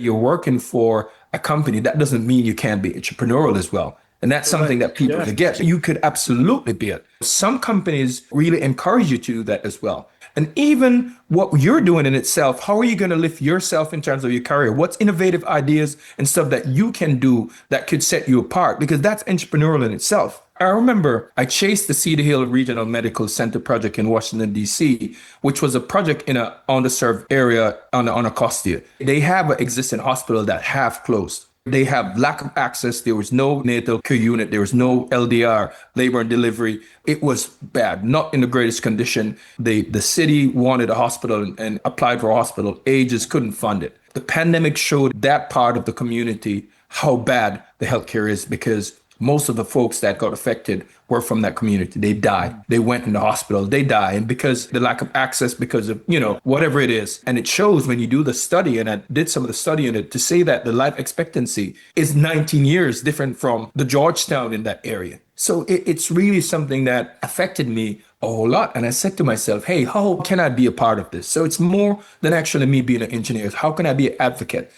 you're working for a company, that doesn't mean you can't be entrepreneurial as well. And that's something that people forget. You could absolutely be it. Some companies really encourage you to do that as well. And even what you're doing in itself, how are you going to lift yourself in terms of your career? What's innovative ideas and stuff that you can do that could set you apart? Because that's entrepreneurial in itself. I remember I chased the Cedar Hill Regional Medical Center project in Washington, D.C., which was a project in an underserved area on Anacostia. They have an existing hospital that half closed. They have lack of access. There was no natal care unit. There was no LDR, labor and delivery. It was bad, not in the greatest condition. The city wanted a hospital and applied for a hospital. Ages couldn't fund it. The pandemic showed that part of the community how bad the healthcare is, because most of the folks that got affected were from that community. They died. They went in the hospital. They died. And because the lack of access, because of, whatever it is. And it shows when you do the study, and I did some of the study in it, to say that the life expectancy is 19 years different from the Georgetown in that area. So it's really something that affected me a whole lot. And I said to myself, hey, how can I be a part of this? So it's more than actually me being an engineer. How can I be an advocate?